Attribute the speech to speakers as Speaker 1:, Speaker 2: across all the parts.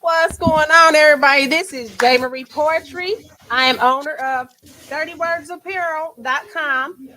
Speaker 1: What's going on, everybody? This is J. Marie Poetry. I am owner of dirtywordsapparel.com.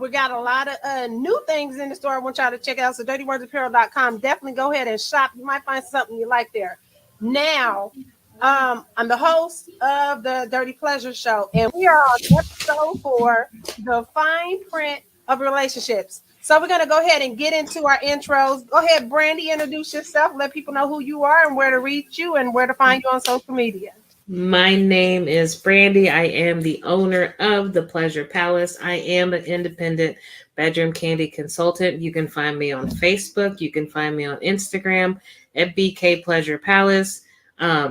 Speaker 1: We got a lot of new things in the store I want y'all to check out. So dirtywordsapparel.com. Definitely go ahead and shop. You might find something you like there. Now, I'm the host of the Dirty Pleasure Show, and we are on episode 4, The Fine Print of Relationships. So we're going to go ahead and get into our intros. Go ahead, Brandy, introduce yourself. Let people know who you are and where to reach you and where to find you on social media.
Speaker 2: My name is Brandy. I am the owner of the Pleasure Palace. I am an independent bedroom candy consultant. You can find me on Facebook. You can find me on Instagram at BK Pleasure Palace. I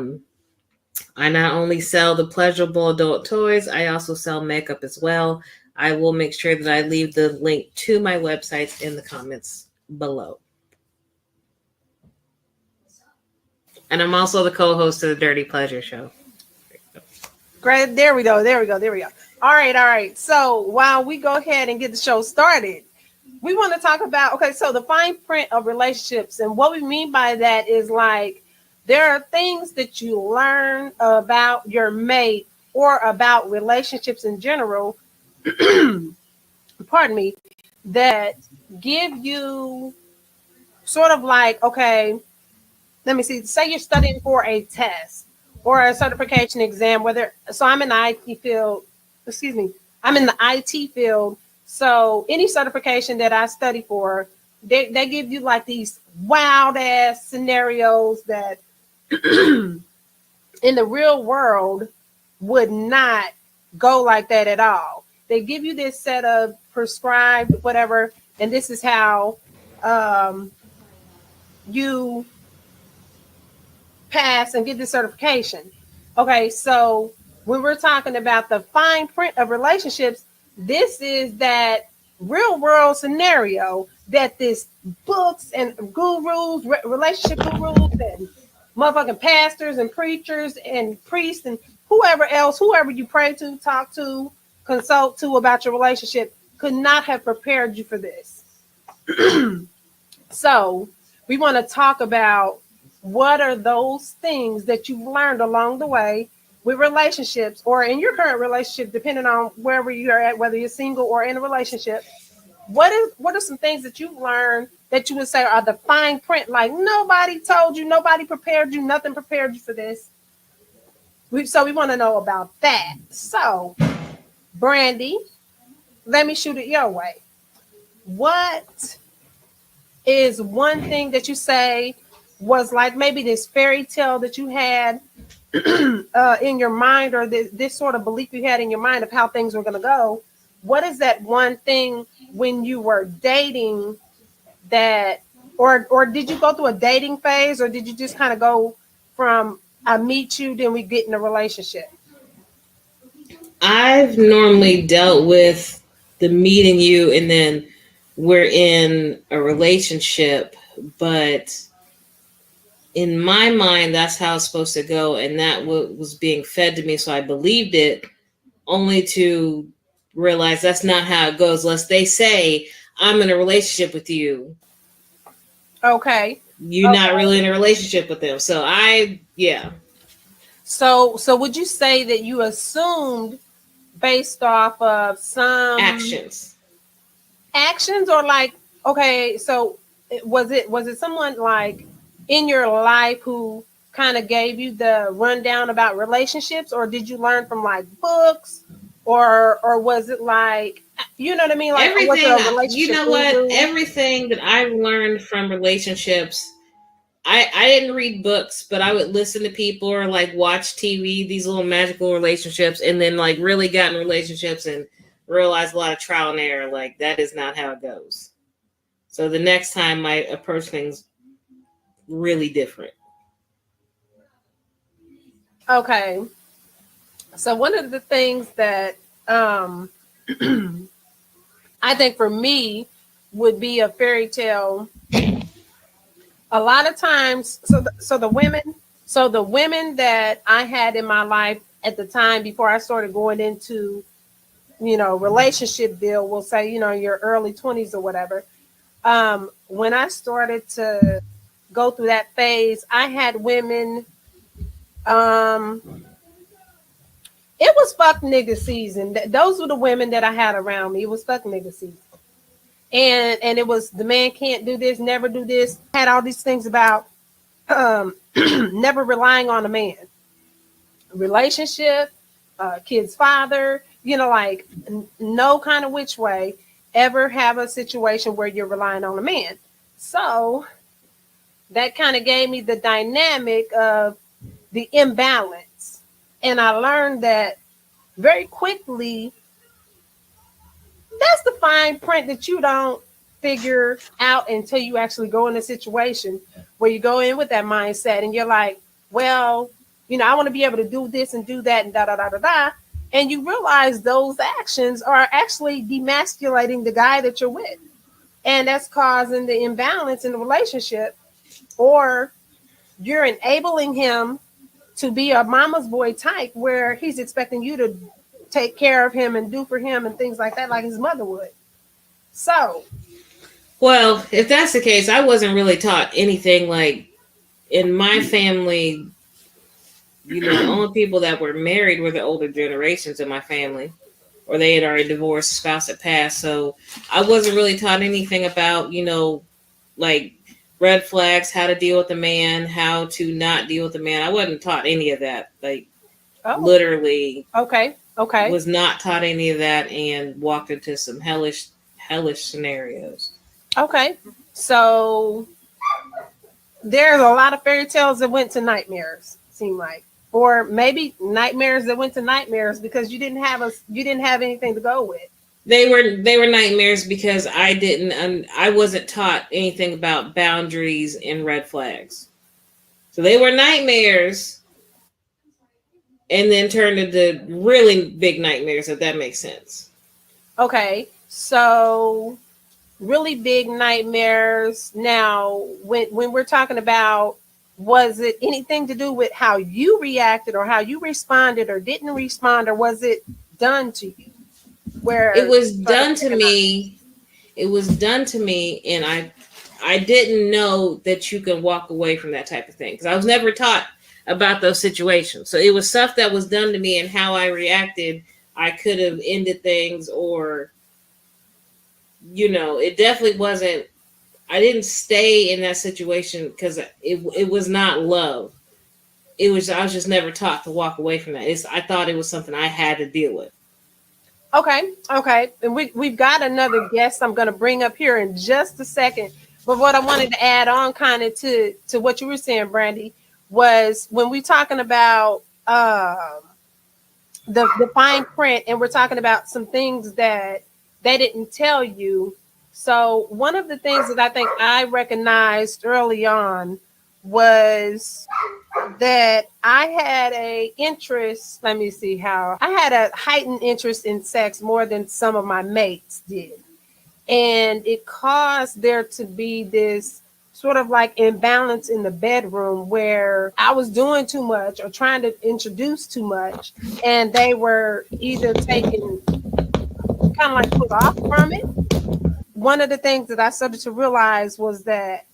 Speaker 2: not only sell the pleasurable adult toys, I also sell makeup as well. I will make sure that I leave the link to my websites in the comments below. And I'm also the co-host of the Dirty Pleasure Show.
Speaker 1: Great. There we go. All right. So while we go ahead and get the show started, we want to talk about, so the fine print of relationships. And what we mean by that is like, there are things that you learn about your mate or about relationships in general, pardon me, that give you sort of like, okay, let me see, say you're studying for a test or a certification exam, I'm in the IT field, I'm in the IT field. So any certification that I study for, they give you like these wild ass scenarios that in the real world would not go like that at all. They give you this set of prescribed whatever, and this is how you pass and get the certification. Okay, so when we're talking about the fine print of relationships, this is that real world scenario that this books and gurus, relationship gurus and motherfucking pastors and preachers and priests and whoever you pray to, talk to, consult to about your relationship could not have prepared you for this. So we want to talk about what are those things that you've learned along the way with relationships or in your current relationship, depending on wherever you are at, whether you're single or in a relationship. What are some things that you've learned that you would say are the fine print? Like nobody told you, nobody prepared you, nothing prepared you for this. So we want to know about that. So, Brandy, let me shoot it your way. What is one thing that you say was like maybe this fairy tale that you had in your mind, or this sort of belief you had in your mind of how things were going to go? What is that one thing when you were dating that, or did you go through a dating phase, or did you just kind of go from I meet you, then we get in a relationship?
Speaker 2: I've normally dealt with the meeting you and then we're in a relationship, but in my mind, that's how it's supposed to go. And that was being fed to me. So I believed it, only to realize that's not how it goes. Unless they say, I'm in a relationship with you.
Speaker 1: Okay.
Speaker 2: You're not really in a relationship with them. So yeah.
Speaker 1: So would you say that you assumed based off of some
Speaker 2: actions
Speaker 1: or like, okay, so was it someone like in your life who kind of gave you the rundown about relationships, or did you learn from like books, or was it like, you know what I mean, like
Speaker 2: everything? You know what? Everything that I've learned from relationships, I didn't read books, but I would listen to people or like watch TV, these little magical relationships, and then like really got in relationships and realized a lot of trial and error. Like that is not how it goes. So the next time I approach things really different.
Speaker 1: Okay. So one of the things that I think for me would be a fairy tale. A lot of times, so the women that I had in my life at the time before I started going into, relationship deal, we'll say, your early 20s or whatever. When I started to go through that phase, I had women Um, it was fuck nigga season. Those were the women that I had around me. It was fuck nigga season. And it was the man can't do this, never do this. Had all these things about never relying on a man. Relationship, kid's father, like no kind of which way ever have a situation where you're relying on a man. So that kind of gave me the dynamic of the imbalance. And I learned that very quickly. That's the fine print that you don't figure out until you actually go in a situation where you go in with that mindset and you're like, well, I want to be able to do this and do that and da da da da da. And you realize those actions are actually demasculating the guy that you're with. And that's causing the imbalance in the relationship, or you're enabling him to be a mama's boy type where he's expecting you to take care of him and do for him and things like that, like his mother would. So,
Speaker 2: Well, if that's the case, I wasn't really taught anything like in my family. The only people that were married were the older generations in my family, or they had already divorced, spouse had passed. So I wasn't really taught anything about, like red flags, how to deal with a man, how to not deal with a man. I wasn't taught any of that. Like, literally,
Speaker 1: okay,
Speaker 2: was not taught any of that and walked into some hellish scenarios.
Speaker 1: Okay, so there's a lot of fairy tales that went to nightmares. Seem like, or maybe nightmares that went to nightmares because you didn't have anything to go with.
Speaker 2: They were nightmares because I wasn't taught anything about boundaries and red flags. So they were nightmares and then turned into really big nightmares, if that makes sense.
Speaker 1: Okay, so really big nightmares. Now, when we're talking about, was it anything to do with how you reacted or how you responded or didn't respond, or was it done to you? Where
Speaker 2: it was done to me. It was done to me, and I didn't know that you can walk away from that type of thing because I was never taught about those situations. So it was stuff that was done to me, and how I reacted, I could have ended things, or it definitely wasn't. I didn't stay in that situation because it was not love. I was just never taught to walk away from that. I thought it was something I had to deal with.
Speaker 1: Okay. And we've got another guest I'm going to bring up here in just a second. But what I wanted to add on kind of to what you were saying, Brandy, was when we're talking about the fine print, and we're talking about some things that they didn't tell you. So one of the things that I think I recognized early on was that I had a interest. Let me see how I had a heightened interest in sex more than some of my mates did. And it caused there to be this sort of like imbalance in the bedroom where I was doing too much or trying to introduce too much. And they were either taking kind of like put off from it. One of the things that I started to realize was that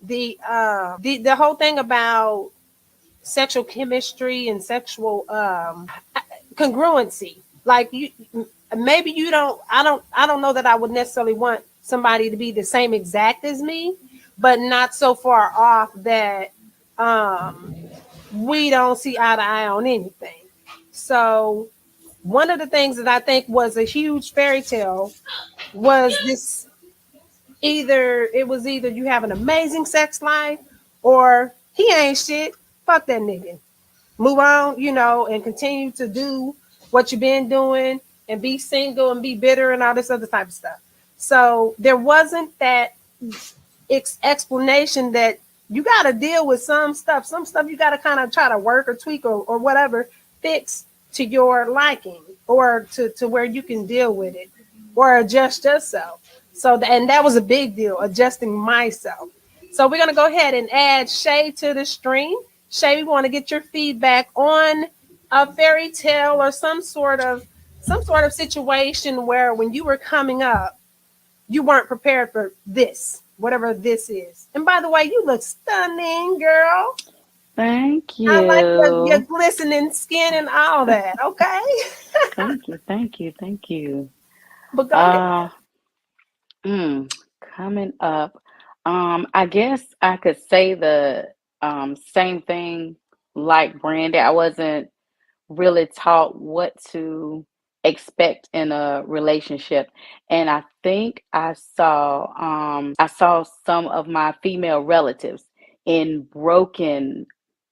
Speaker 1: the whole thing about sexual chemistry and sexual congruency, like you maybe you don't I don't know that I would necessarily want somebody to be the same exact as me, but not so far off that we don't see eye to eye on anything. So one of the things that I think was a huge fairy tale was this: either you have an amazing sex life, or he ain't shit. Fuck that nigga. Move on, and continue to do what you've been doing and be single and be bitter and all this other type of stuff. So there wasn't that explanation that you got to deal with some stuff. Some stuff you got to kind of try to work or tweak or whatever, fix to your liking, or to where you can deal with it or adjust yourself. So, and that was a big deal, adjusting myself. So we're going to go ahead and add Shay to the stream. Shay, we want to get your feedback on a fairy tale or some sort of situation where when you were coming up, you weren't prepared for this, whatever this is. And by the way, you look stunning, girl.
Speaker 3: Thank
Speaker 1: I like your
Speaker 3: you.
Speaker 1: glistening skin and all that. Okay.
Speaker 3: Thank you. Thank you. Thank you.
Speaker 1: But go ahead.
Speaker 3: Uh, mm, coming up, I guess I could say the same thing like Brandy. I wasn't really taught what to expect in a relationship, and I think I saw some of my female relatives in broken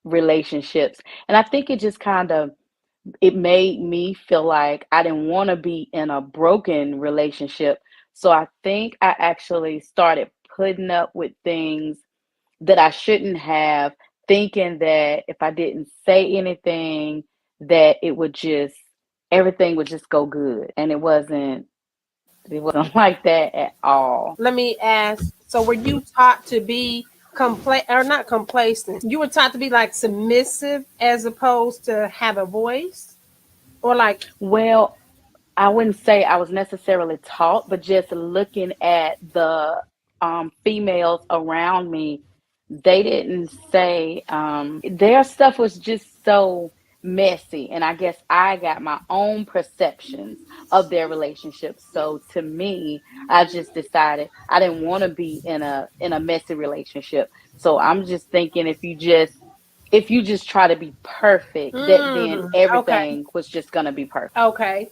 Speaker 3: relationships, and I think it just kind of it made me feel like I didn't want to be in a broken relationship. So I think I actually started putting up with things that I shouldn't have, thinking that if I didn't say anything, that it would just everything would just go good. And it wasn't like that at all.
Speaker 1: Let me ask. So, were you taught to be or not complacent? You were taught to be like submissive as opposed to have a voice, or like,
Speaker 3: Well, I wouldn't say I was necessarily taught, but just looking at the females around me, they didn't say their stuff was just so messy, and I guess I got my own perceptions of their relationships. So to me, I just decided I didn't want to be in a messy relationship. So I'm just thinking if you just try to be perfect, that then
Speaker 1: okay,
Speaker 3: everything was just gonna be perfect.
Speaker 1: okay.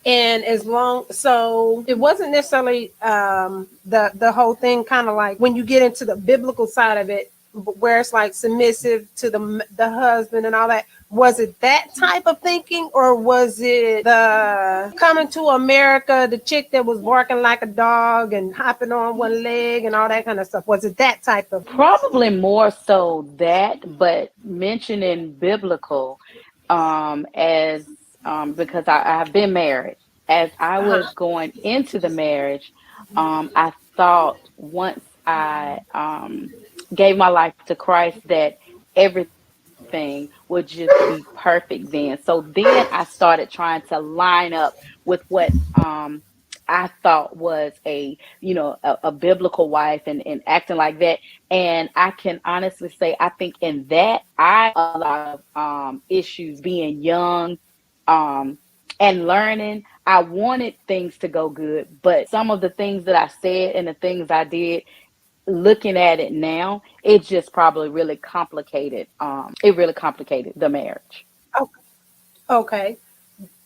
Speaker 1: And as long, so it wasn't necessarily the whole thing, kind of like when you get into the biblical side of it, where it's like submissive to the husband and all that. Was it that type of thinking, or was it the coming to America, the chick that was barking like a dog and hopping on one leg and all that kind of stuff? Was it that type of?
Speaker 3: Probably more so that, but mentioning biblical, as because I have been married. As I
Speaker 1: Uh-huh.
Speaker 3: was going into the marriage, I thought once I gave my life to Christ that everything would just be perfect then. So then I started trying to line up with what I thought was a biblical wife and acting like that. And I can honestly say, I think in that I a lot of issues being young, um, and learning. I wanted things to go good, but some of the things that I said and the things I did, looking at it now, it just probably really complicated. It really complicated the marriage.
Speaker 1: Oh, okay.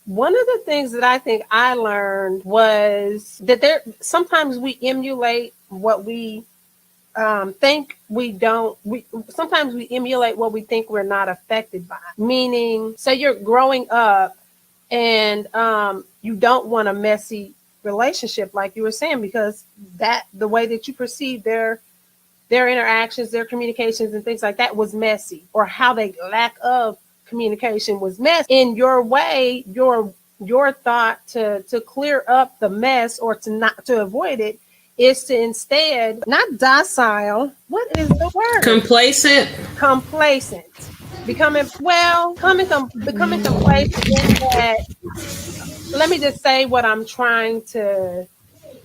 Speaker 1: One of the things that I think I learned was that there sometimes we emulate what we think we don't. We sometimes we emulate what we think we're not affected by. Meaning, say you're growing up and you don't want a messy relationship, like you were saying, because that the way that you perceive their interactions, their communications, and things like that was messy, or how they lack of communication was messy. In your way, your thought to clear up the mess or to not to avoid it is to instead not docile. What is the word?
Speaker 2: Complacent.
Speaker 1: Complacent. Becoming complacent in that. Let me just say what I'm trying to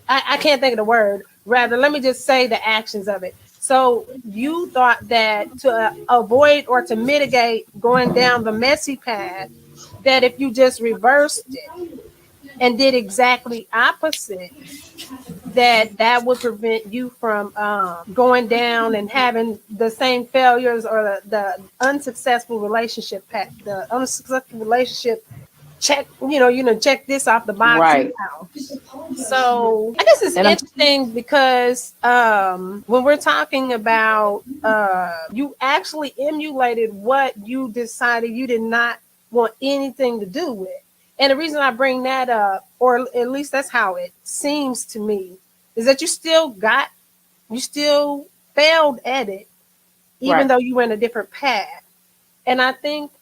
Speaker 1: I can't think of the word. Rather, let me just say the actions of it. So you thought that to avoid or to mitigate going down the messy path, that if you just reversed it and did exactly opposite, that would prevent you from going down and having the same failures or the unsuccessful relationship path, the unsuccessful relationship check. Check this off the box
Speaker 3: Right.
Speaker 1: now. So I guess it's
Speaker 3: And I'm
Speaker 1: interesting because when we're talking about you actually emulated what you decided you did not want anything to do with. And the reason I bring that up, or at least that's how it seems to me, is that you still failed at it, even
Speaker 3: right.
Speaker 1: though you went a different path. And I think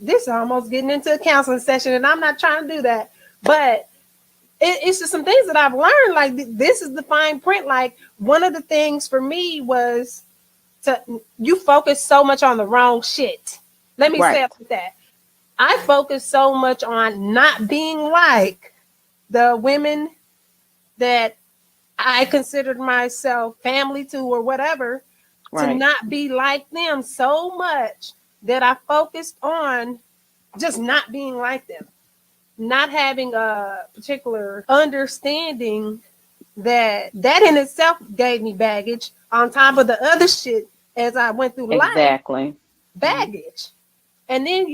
Speaker 1: this is almost getting into a counseling session, and I'm not trying to do that, but it's just some things that I've learned. Like this is the fine print. Like one of the things for me was you focus so much on the wrong shit. Let me say
Speaker 3: Right.
Speaker 1: it like that. I focus so much on not being like the women that I considered myself family to or whatever. to
Speaker 3: Right.
Speaker 1: not be like them so much that I focused on just not being like them, not having a particular understanding that in itself gave me baggage on top of the other shit as I went through life,
Speaker 3: Exactly. Mhm.
Speaker 1: baggage. And then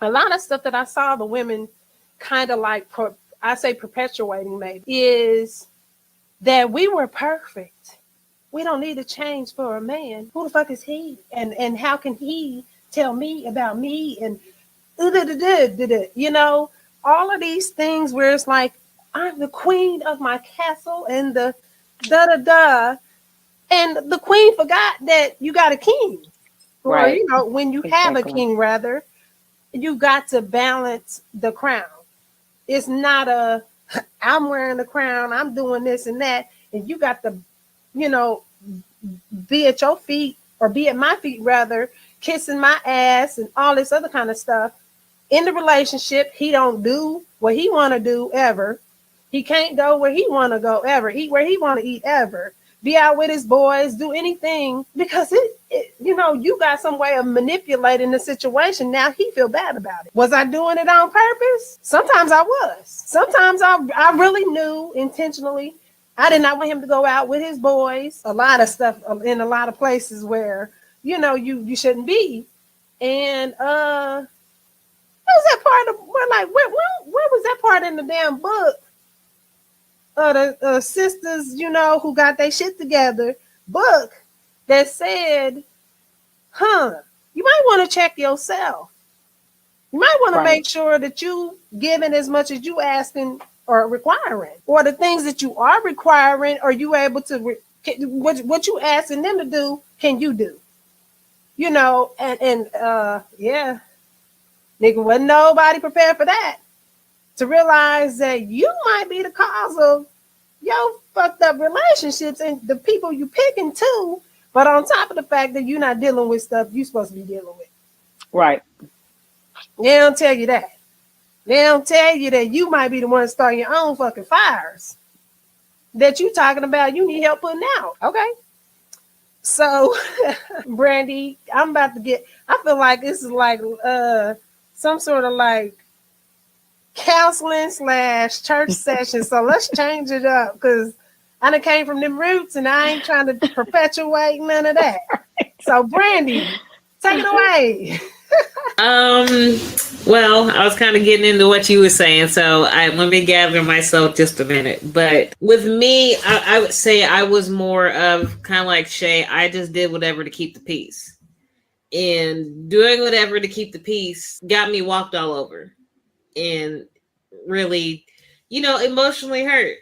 Speaker 1: a lot of stuff that I saw the women kind of like, I say perpetuating maybe, is that we were perfect. We don't need to change for a man. Who the fuck is he? And how can he tell me about me? And you know, all of these things where it's like I'm the queen of my castle and the da da da, and the queen forgot that you got a king, or
Speaker 3: Right.
Speaker 1: you know, when you have a
Speaker 3: Exactly.
Speaker 1: king, rather, you got to balance the crown. It's not a I'm wearing the crown, I'm doing this and that, and you got to, you know, be at your feet or be at my feet rather, kissing my ass and all this other kind of stuff. In the relationship, he don't do what he want to do ever. He can't go where he want to go ever, eat where he want to eat ever, be out with his boys, do anything, because you know, you got some way of manipulating the situation. Now he feel bad about it. Was I doing it on purpose? Sometimes I was. Sometimes I really knew intentionally I did not want him to go out with his boys. A lot of stuff in a lot of places where, you know, you shouldn't be. And what was that part of where was that part in the damn book of the sisters, you know, who got their shit together book that said, you might want to check yourself. You might want to
Speaker 3: Right.
Speaker 1: make sure that you giving as much as you asking or requiring, or the things that you are requiring, are you able to what you asking them to do, can you do? You know, and yeah, nigga, wasn't nobody prepared for that. To realize that you might be the cause of your fucked up relationships and the people you picking too. But on top of the fact that you're not dealing with stuff you're supposed to be dealing with.
Speaker 3: Right.
Speaker 1: They don't tell you that. They don't tell you that you might be the one starting your own fucking fires that you talking about you need help putting out. Okay. So, Brandy, I'm about to get, I feel like this is like some sort of like counseling / church session. So let's change it up, because I done came from them roots and I ain't trying to perpetuate none of that. So, Brandy, take it away.
Speaker 2: Well, I was kind of getting into what you were saying, so let me gather myself just a minute. But with me, I would say I was more of kind of like Shay. I just did whatever to keep the peace, and doing whatever to keep the peace got me walked all over, and really, emotionally hurt,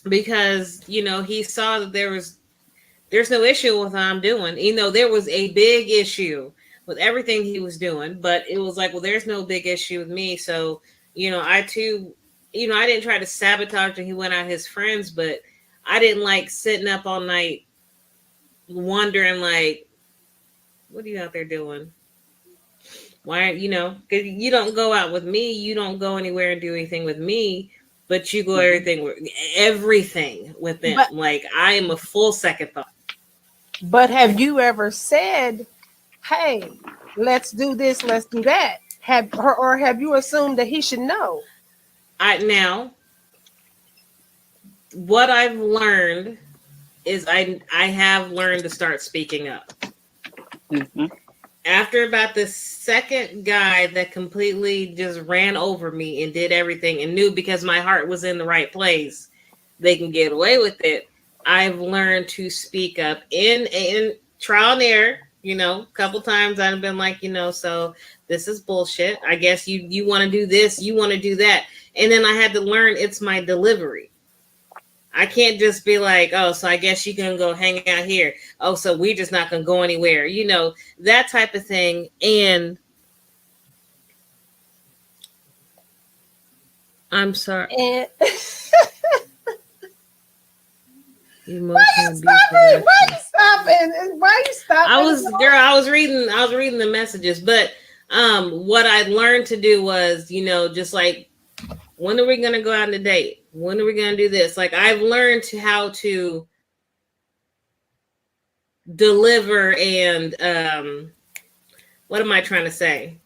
Speaker 2: because he saw that there's no issue with what I'm doing. There was a big issue with everything he was doing, but it was like, well, there's no big issue with me. So, I too, I didn't try to sabotage him. He went out his friends, but I didn't like sitting up all night wondering, like, what are you out there doing? Why, because you don't go out with me. You don't go anywhere and do anything with me, but you go everything with them.
Speaker 1: But,
Speaker 2: like, I am a full second thought.
Speaker 1: but have you ever said, hey, let's do this, let's do that? Or have you assumed that he should know?
Speaker 2: Now, what I've learned is I have learned to start speaking up.
Speaker 3: Mm-hmm.
Speaker 2: After about the second guy that completely just ran over me and did everything and knew because my heart was in the right place, they can get away with it. I've learned to speak up in trial and error. A couple times I've been like, so this is bullshit. I guess you want to do this, you want to do that. And then I had to learn it's my delivery. I can't just be like, oh, so I guess you can go hang out here. Oh, so we're just not going to go anywhere. That type of thing. And I'm sorry.
Speaker 1: And
Speaker 2: Why
Speaker 1: you stopping? Why you stopping?
Speaker 2: I was reading the messages, but what I learned to do was, just like, when are we going to go out on a date? When are we going to do this? Like, I've learned how to deliver and what am I trying to say?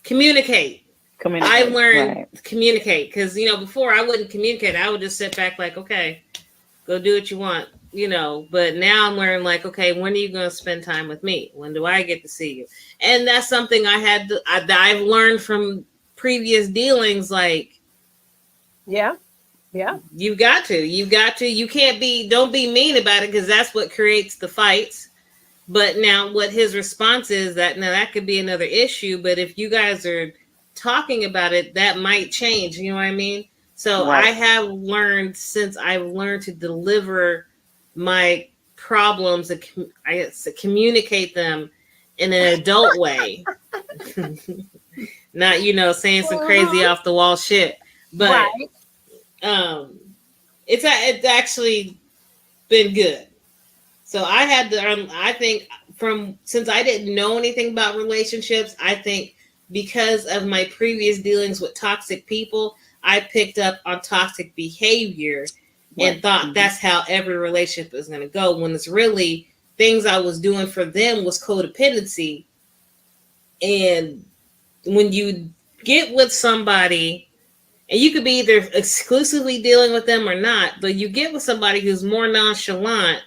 Speaker 2: Communicate. I've learned to communicate because before I wouldn't communicate. I would just sit back like, okay, go do what you want, But now I'm learning like, okay, when are you going to spend time with me? When do I get to see you? And that's something I've learned from previous dealings. Like,
Speaker 1: yeah.
Speaker 2: You got to. You can't don't be mean about it because that's what creates the fights. But now what his response is that could be another issue. But if you guys are talking about it, that might change. You know what I mean? So I have learned since I've learned to deliver my problems and communicate them in an adult way. Not, saying some crazy off the wall shit. But it's actually been good. So I had to, I think since I didn't know anything about relationships, I think because of my previous dealings with toxic people, I picked up on toxic behavior and thought that's how every relationship is going to go. When it's really things I was doing for them was codependency. And when you get with somebody, and you could be either exclusively dealing with them or not, but you get with somebody who's more nonchalant,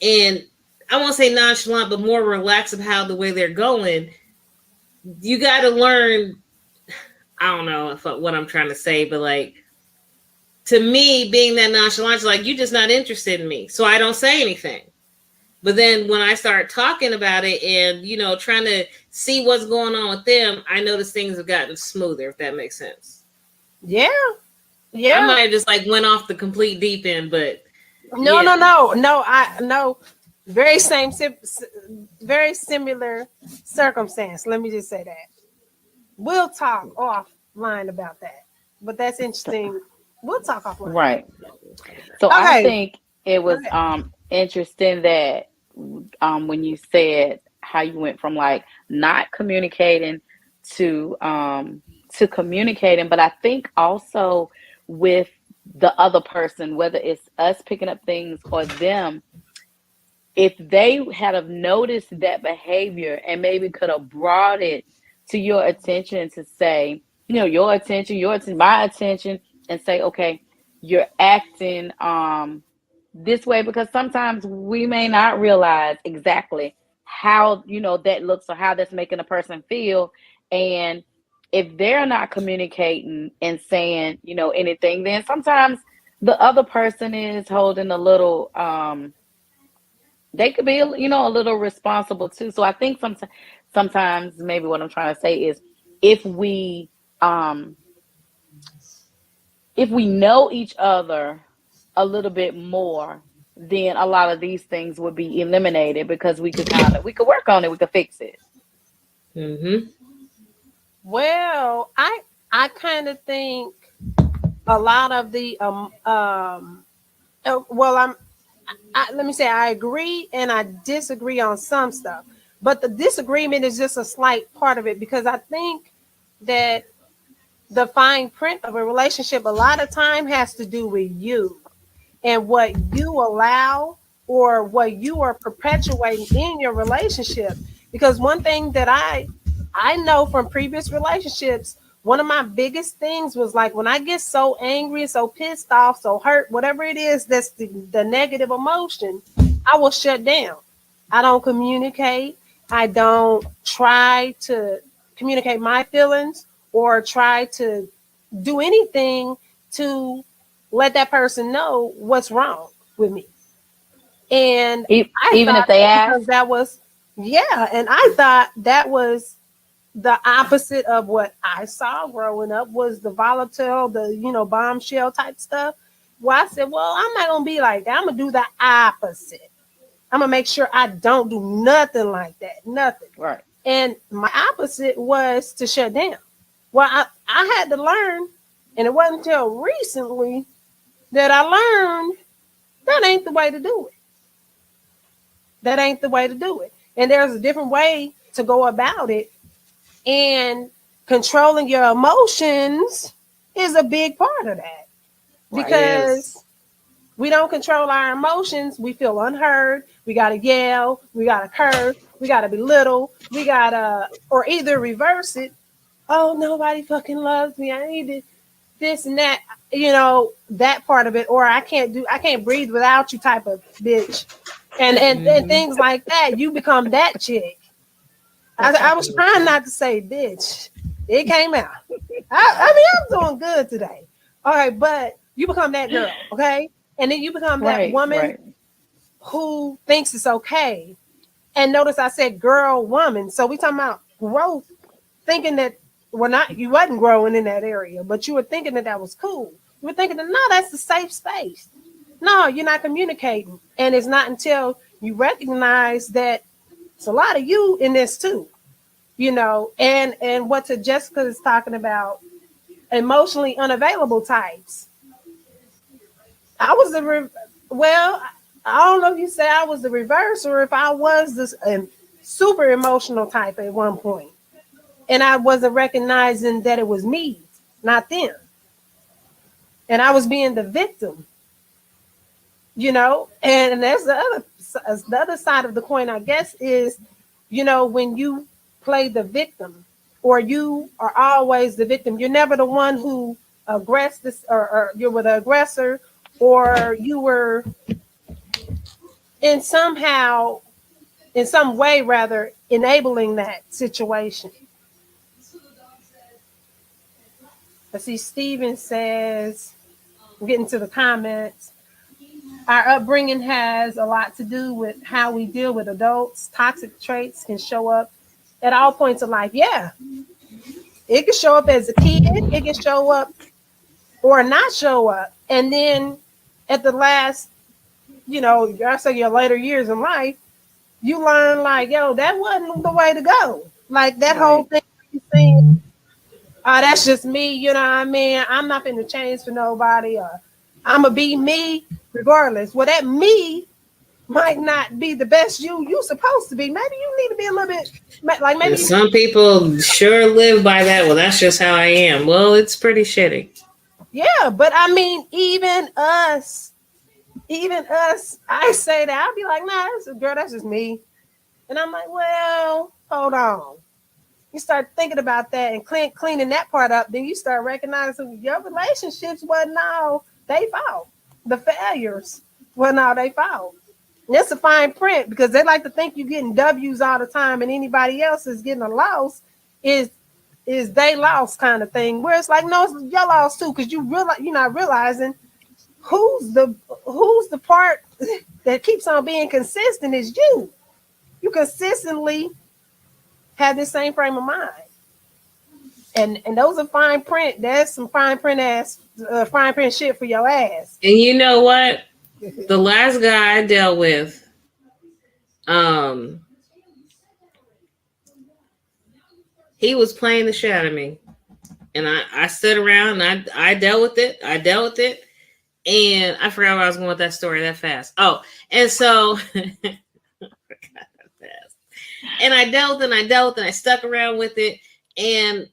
Speaker 2: and I won't say nonchalant, but more relaxed about the way they're going, you got to learn. I don't know what I'm trying to say, but like, to me, being that nonchalant is like, you're just not interested in me. So I don't say anything. But then when I start talking about it and, trying to see what's going on with them, I notice things have gotten smoother, if that makes sense.
Speaker 1: Yeah.
Speaker 2: I might have just like went off the complete deep end, but
Speaker 1: no. Very similar circumstance. Let me just say that. We'll talk offline about that. But that's interesting. We'll talk offline.
Speaker 3: Right. So okay. I think it was interesting that when you said how you went from like not communicating to communicating, but I think also with the other person, whether it's us picking up things or them, if they had have noticed that behavior and maybe could have brought it to your attention to say, your attention, my attention, and say, okay, you're acting this way, because sometimes we may not realize exactly how that looks or how that's making a person feel. And if they're not communicating and saying anything, then sometimes the other person is holding a little they could be a little responsible too. So I think sometimes maybe what I'm trying to say is if we know each other a little bit more, then a lot of these things would be eliminated because we could work on it, we could fix it.
Speaker 2: Mm-hmm.
Speaker 1: Well, I kind of think a lot of the let me say I agree and I disagree on some stuff, but the disagreement is just a slight part of it, because I think that the fine print of a relationship a lot of time has to do with you and what you allow or what you are perpetuating in your relationship. Because one thing that I know from previous relationships, one of my biggest things was like when I get so angry, so pissed off, so hurt, whatever it is, that's the negative emotion, I will shut down. I don't communicate. I don't try to communicate my feelings or try to do anything to let that person know what's wrong with me. And
Speaker 3: even if they ask,
Speaker 1: that was, and I thought that was the opposite of what I saw growing up, was the volatile, the bombshell type stuff. Well, I said, well, I'm not gonna be like that. I'm gonna do the opposite. I'm gonna make sure I don't do nothing like that. Nothing.
Speaker 3: Right.
Speaker 1: And my opposite was to shut down. Well, I had to learn, and it wasn't until recently that I learned that ain't the way to do it. That ain't the way to do it. And there's a different way to go about it. And controlling your emotions is a big part of that. Because We don't control our emotions. We feel unheard. We got to yell. We got to curse. We got to belittle. We got to, or either reverse it. Oh, nobody fucking loves me. I need this and that, that part of it. Or I can't breathe without you type of bitch. And
Speaker 2: Mhm.
Speaker 1: things like that. You become that chick. I was trying not to say bitch. It came out. I mean, I'm doing good today. All right, but you become that girl, okay? And then you become that
Speaker 3: Right,
Speaker 1: woman
Speaker 3: right.
Speaker 1: who thinks it's okay. And notice I said girl, woman. So we talking about growth, thinking that you wasn't growing in that area, but you were thinking that was cool. You were thinking that no, that's a safe space. No, you're not communicating, and it's not until you recognize that it's a lot of you in this too, and what Jessica is talking about, emotionally unavailable types. I was well, I don't know if you say I was the reverse or if I was this super emotional type at one point, and I wasn't recognizing that it was me, not them, and I was being the victim, and that's the other side of the coin, I guess, is when you play the victim, or you are always the victim. You're never the one who aggressed this, or you were the aggressor, or you were in some way rather enabling that situation. I see Steven says, I'm getting to the comments. Our upbringing has a lot to do with how we deal with adults. Toxic traits can show up at all points of life. Yeah, it can show up as a kid. It can show up or not show up. And then at the last, I say your later years in life, you learn like, yo, that wasn't the way to go. Like that whole
Speaker 3: Right.
Speaker 1: thing you saying, oh, that's just me, you know what I mean? I'm not gonna change for nobody, or I'ma be me regardless. Well, that me might not be the best you supposed to be. Maybe you need to be a little bit like
Speaker 2: And
Speaker 1: maybe
Speaker 2: some people sure live by that. Well, that's just how I am. Well, it's pretty shitty.
Speaker 1: yeah, but I mean, even us, I say that I'll be like, nah, that's just me. And I'm like, well, hold on. You start thinking about that and cleaning that part up, then you start recognizing your relationships wasn't all they fault. The failures wasn't all they fault. And that's a fine print, because they like to think you're getting W's all the time and anybody else is getting a loss is they lost kind of thing. Where it's like, no, it's your loss too, because you're not realizing who's the part that keeps on being consistent is you. You consistently have this same frame of mind. And those are fine print. That's some fine print shit for your ass.
Speaker 2: And you know what? The last guy I dealt with, um, he was playing the shit out of me. And I stood around and I dealt with it. I dealt with it. And I forgot where I was going with that story that fast. Oh, and so and I dealt and I dealt and I stuck around with it. And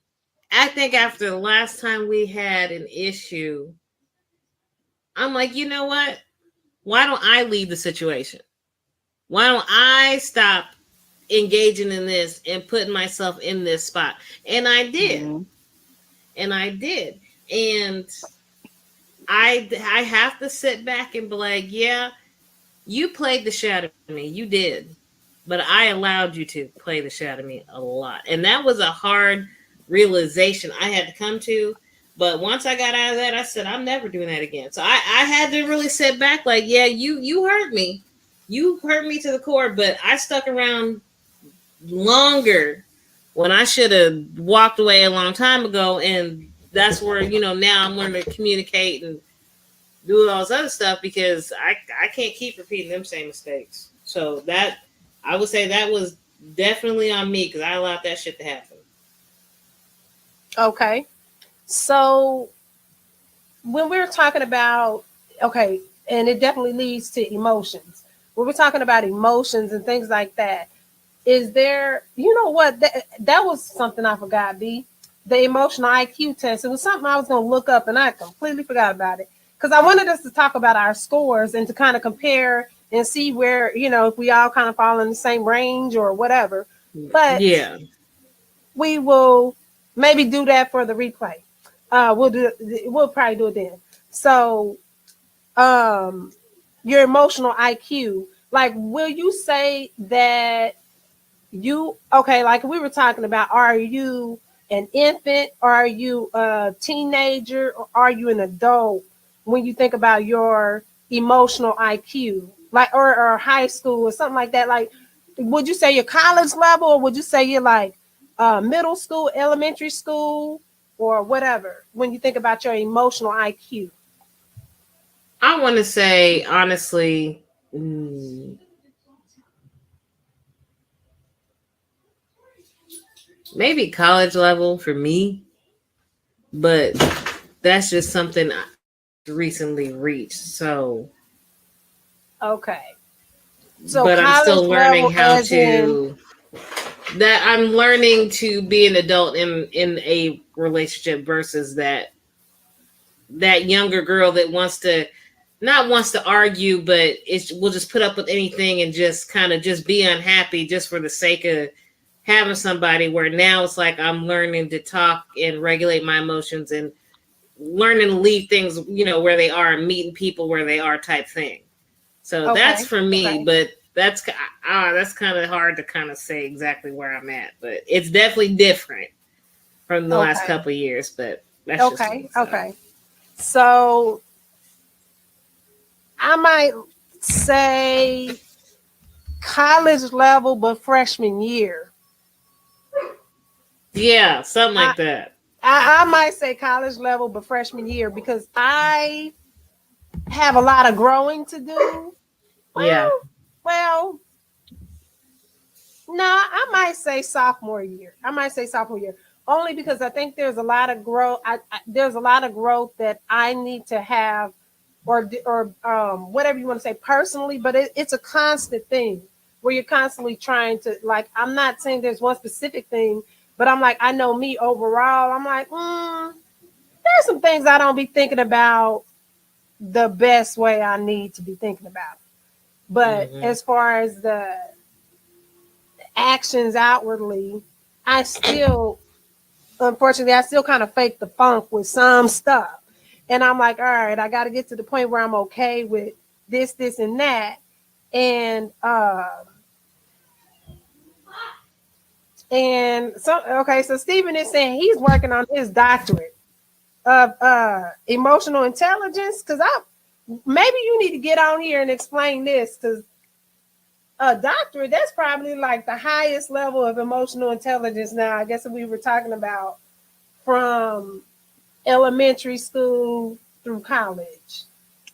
Speaker 2: I think after the last time we had an issue, I'm like, you know what? Why don't I leave the situation? Why don't I stop engaging in this and putting myself in this spot? And I did.
Speaker 3: Mm-hmm.
Speaker 2: And I did. And I have to sit back and be like, yeah, you played the shit out of me. You did. But I allowed you to play the shit out of me a lot. And that was a hard realization I had to come to. But once I got out of that, I said, I'm never doing that again. So I had to really sit back like, yeah, you hurt me. You hurt me to the core, but I stuck around longer when I should have walked away a long time ago. And that's where, now I'm learning to communicate and do all this other stuff, because I can't keep repeating them same mistakes. So that, I would say that was definitely on me, because I allowed that shit to happen.
Speaker 1: Okay. So when we're talking about, okay, and it definitely leads to emotions. When we're talking about emotions and things like that, is there, you know what, that was something I forgot, B. The emotional IQ test. It was something I was going to look up and I completely forgot about it. because I wanted us to talk about our scores and to kind of compare and see where, if we all kind of fall in the same range or whatever. But
Speaker 2: Yeah.
Speaker 1: we will maybe do that for the replay. We'll probably do it then. So, your emotional IQ, like, will you say that like we were talking about, are you an infant, or are you a teenager, or are you an adult when you think about your emotional IQ, like, or high school or something like that? Like, would you say you're college level, or would you say you're like middle school, elementary school, or whatever when you think about your emotional IQ?
Speaker 2: I want to say, honestly, maybe college level for me, but that's just something I recently reached. So,
Speaker 1: Okay. So
Speaker 2: but I'm
Speaker 1: college
Speaker 2: still learning
Speaker 1: level
Speaker 2: how
Speaker 1: as in,
Speaker 2: to, that I'm learning to be an adult in a relationship versus that younger girl that wants to argue, but will just put up with anything and just kind of just be unhappy just for the sake of having somebody. Where now it's like I'm learning to talk and regulate my emotions and learning to leave things, where they are, and meeting people where they are, type thing. So that's
Speaker 1: okay,
Speaker 2: for me,
Speaker 1: okay,
Speaker 2: but that's kind of hard to kind of say exactly where I'm at, but it's definitely different from the last
Speaker 1: okay,
Speaker 2: couple of years. But that's just
Speaker 1: okay,
Speaker 2: me. So
Speaker 1: okay. So I might say college level, but freshman year.
Speaker 2: yeah, something
Speaker 1: I,
Speaker 2: like that.
Speaker 1: I might say college level, but freshman year, because I have a lot of growing to do.
Speaker 2: Yeah.
Speaker 1: Well, no, I might say sophomore year. Only because I think there's a lot of growth. There's a lot of growth that I need to have, or whatever you want to say personally. But it's a constant thing where you're constantly trying to, like. I'm not saying there's one specific thing, but I'm like, I know me overall. I'm like, there's some things I don't be thinking about the best way I need to be thinking about. But
Speaker 2: Hmm.
Speaker 1: as far as the actions outwardly, I still, unfortunately, I still kind of fake the funk with some stuff. And I'm like, all right, I got to get to the point where I'm okay with this, and that. And, so Stephen is saying he's working on his doctorate of emotional intelligence. Cause maybe you need to get on here and explain this, because a doctorate, that's probably like the highest level of emotional intelligence now. I guess if we were talking about from elementary school through college.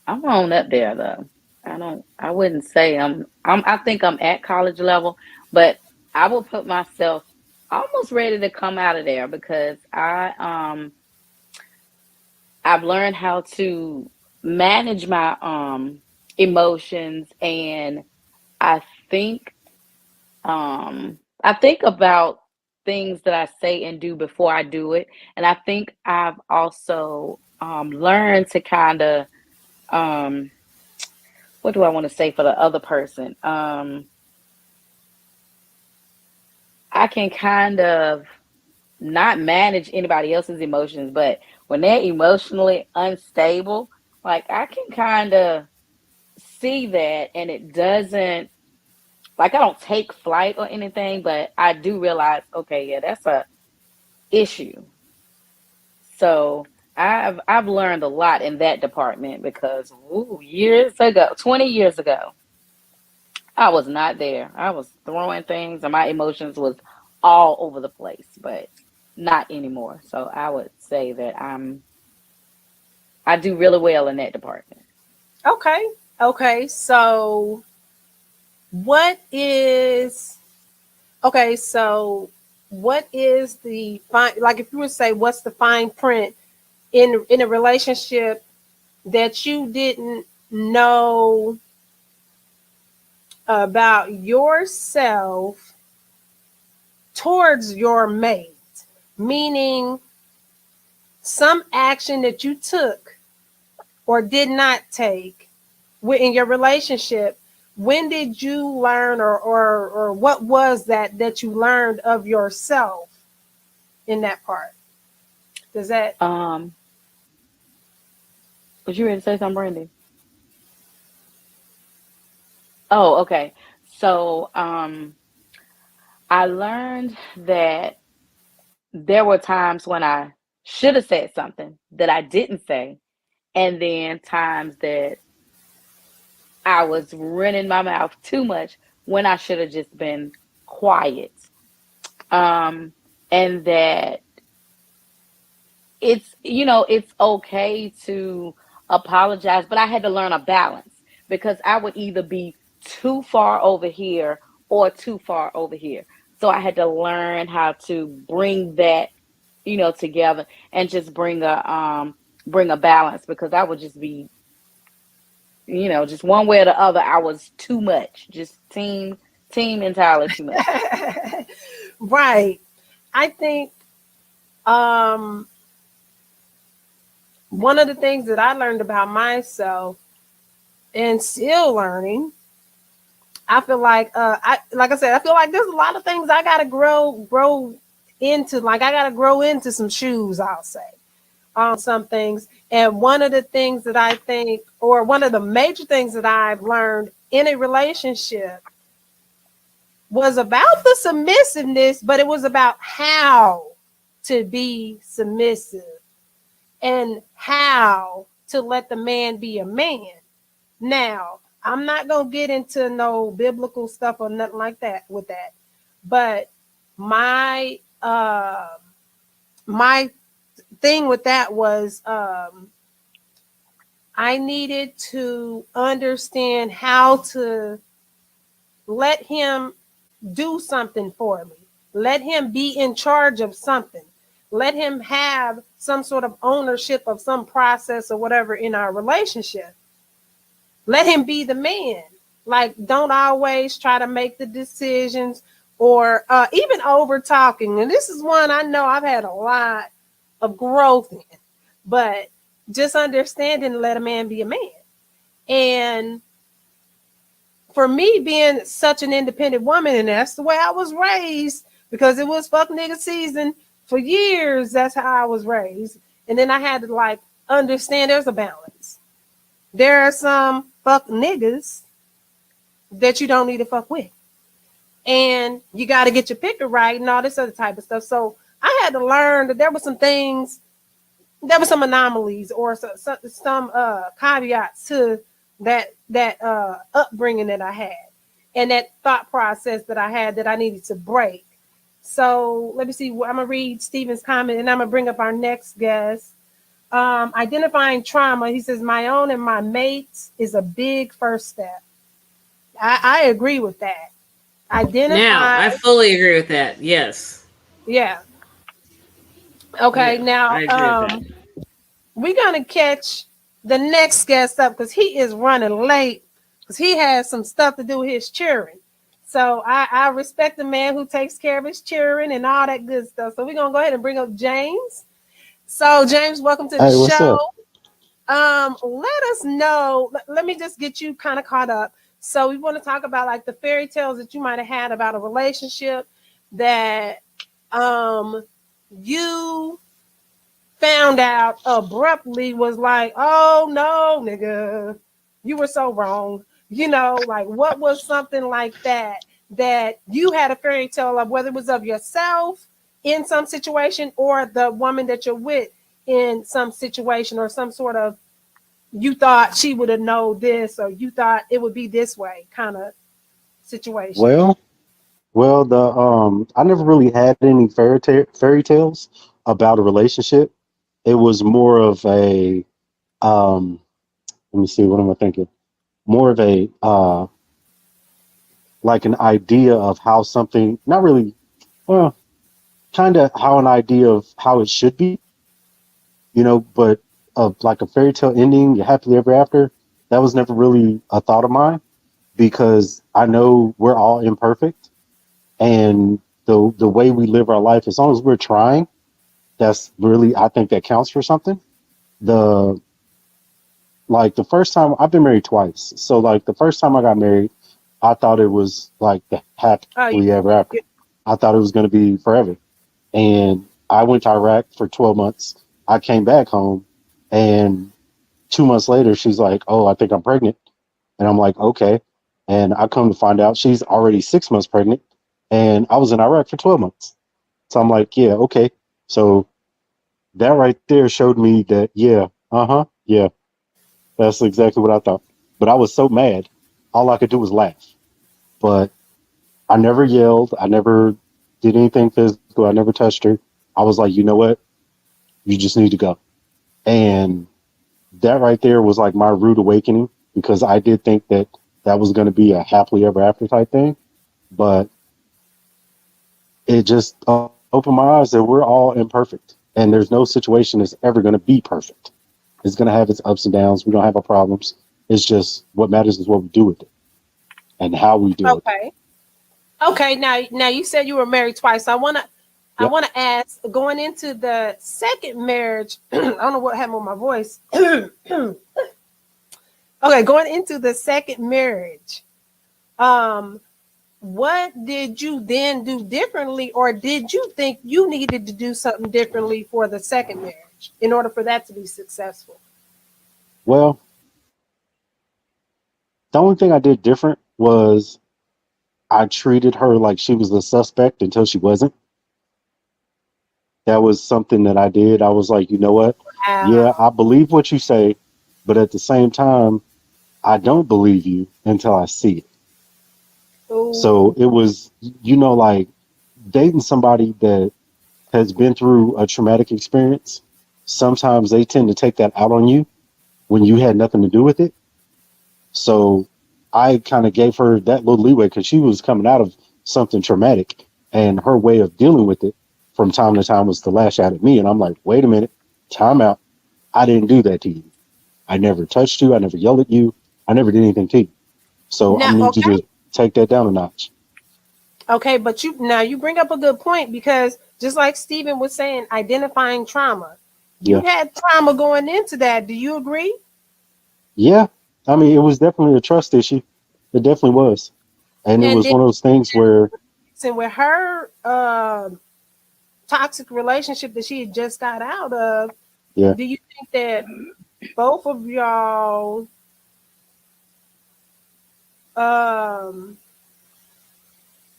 Speaker 3: I'm on up there though. I wouldn't say I think I'm at college level, but I will put myself almost ready to come out of there because I've learned how to manage my emotions, and I think I think about things that I say and do before I do it. And I think I've also learned to kind of um what do I want to say for the other person? I can kind of not manage anybody else's emotions, but when they're emotionally unstable, like I can kind of see that, and it doesn't, like, I don't take flight or anything, but I do realize, okay, yeah, that's a issue. So I've learned a lot in that department because years ago, 20 years ago, I was not there. I was throwing things and my emotions was all over the place, but not anymore. So I would say that I do really well in that department.
Speaker 1: Okay. Okay. So what is okay, so what is the fine, like, if you would say, what's the fine print in a relationship that you didn't know about yourself towards your mate? Meaning some action that you took or did not take in your relationship? When did you learn, or what was that you learned of yourself in that part? Does that?
Speaker 3: Um, was you ready to say something, Brandy? Oh, okay. So, I learned that there were times when I should have said something that I didn't say, and then times that I was running my mouth too much when I should have just been quiet. Um, and that it's okay to apologize, but I had to learn a balance because I would either be too far over here or too far over here. So I had to learn how to bring that, together and just bring a balance because I would just be, just one way or the other. I was too much, just team entirely too much.
Speaker 1: Right. I think um, one of the things that I learned about myself and still learning, I feel like like I said, I feel like there's a lot of things I gotta grow into. Like I gotta grow into some shoes, I'll say, some things. And one of the things that I think, or one of the major things that I've learned in a relationship was about the submissiveness, but it was about how to be submissive and how to let the man be a man. Now, I'm not going to get into no biblical stuff or nothing like that with that. But my thing with that was I needed to understand how to let him do something for me. Let him be in charge of something. Let him have some sort of ownership of some process or whatever in our relationship. Let him be the man. Like, don't always try to make the decisions or even over talking. And this is one I know I've had a lot of growth in, but just understanding to let a man be a man. And for me being such an independent woman, and that's the way I was raised because it was fuck nigga season for years. That's how I was raised. And then I had to like understand there's a balance. There are some fuck niggas that you don't need to fuck with. And you got to get your picker right and all this other type of stuff. So I had to learn that there were some things, there were some anomalies or some caveats to that upbringing that I had and that thought process that I had that I needed to break. So let me see. I'm gonna read Stephen's comment and I'm gonna bring up our next guest. Identifying trauma. He says my own and my mates is a big first step. I agree with that.
Speaker 2: Now,
Speaker 1: Identify.
Speaker 2: I fully agree with that. Yes.
Speaker 1: Yeah. Okay.
Speaker 2: Yeah,
Speaker 1: Now,
Speaker 2: I agree with that.
Speaker 1: we're gonna catch the next guest up because he is running late because he has some stuff to do with his children. So I respect the man who takes care of his children and all that good stuff. So we're gonna go ahead and bring up James. So James, welcome to the
Speaker 4: Hey, what's
Speaker 1: show.
Speaker 4: up?
Speaker 1: Let us know. Let me just get you kind of caught up. So we want to talk about like the fairy tales that you might have had about a relationship that you found out abruptly was like, oh no, nigga, you were so wrong. Like what was something like that you had a fairy tale of, whether it was of yourself in some situation or the woman that you're with in some situation or some sort of you thought she would have known this or you thought it would be this way kind of situation.
Speaker 4: Well, well, the I never really had any fairy tales about a relationship. It was more of a let me see, what am I thinking? More of a like an idea of how something, not really, well, kind of how an idea of how it should be, but of like a fairy tale ending, happily ever after. That was never really a thought of mine because I know we're all imperfect. And the way we live our life, as long as we're trying, that's really, I think that counts for something. The like the first time I've been married twice. So like the first time I got married, I thought it was like the
Speaker 1: Oh,
Speaker 4: happily ever after.
Speaker 1: you,
Speaker 4: I thought it was going to be forever. And I went to Iraq for 12 months. I came back home, and 2 months later, she's like, "Oh, I think I'm pregnant." And I'm like, "Okay." And I come to find out she's already 6 months pregnant, and I was in Iraq for 12 months. So I'm like, "Yeah, okay." So that right there showed me that, yeah, yeah, that's exactly what I thought. But I was so mad, all I could do was laugh. But I never yelled. I never did anything physical. I never touched her. I was like, you know what? You just need to go. And that right there was like my rude awakening, because I did think that that was going to be a happily ever after type thing. But it just opened my eyes that we're all imperfect, and there's no situation that's ever going to be perfect. It's going to have its ups and downs. We're going to have our problems. It's just what matters is what we do with it and how we deal with it.
Speaker 1: okay. Okay, now you said you were married twice. I
Speaker 4: Yep.
Speaker 1: wanna ask, going into the second marriage, I don't know what happened with my voice. Okay, going into the second marriage, um, what did you then do differently, or did you think you needed to do something differently for the second marriage in order for that to be successful?
Speaker 4: Well, the only thing I did different was I treated her like she was the suspect until she wasn't. That was something that I did. I was like, you know what? Yeah,
Speaker 1: Wow.
Speaker 4: I believe what you say, but at the same time, I don't believe you until I see it. So
Speaker 1: Ooh,
Speaker 4: it was, like dating somebody that has been through a traumatic experience. Sometimes they tend to take that out on you when you had nothing to do with it. So I kind of gave her that little leeway because she was coming out of something traumatic, and her way of dealing with it from time to time was to lash out at me. And I'm like, wait a minute, time out. I didn't do that to you. I never touched you. I never yelled at you. I never did anything to you. So I'm
Speaker 1: now
Speaker 4: gonna need you
Speaker 1: okay,
Speaker 4: to take that down a notch.
Speaker 1: okay, but you bring up a good point, because just like Stephen was saying, identifying trauma. You
Speaker 4: Yeah.
Speaker 1: had trauma going into that. Do you agree?
Speaker 4: Yeah. I mean, it was definitely a trust issue. It definitely was. And it
Speaker 1: And
Speaker 4: was
Speaker 1: then
Speaker 4: one of those things where,
Speaker 1: with her toxic relationship that she had just got out of,
Speaker 4: yeah,
Speaker 1: do you think that both of y'all um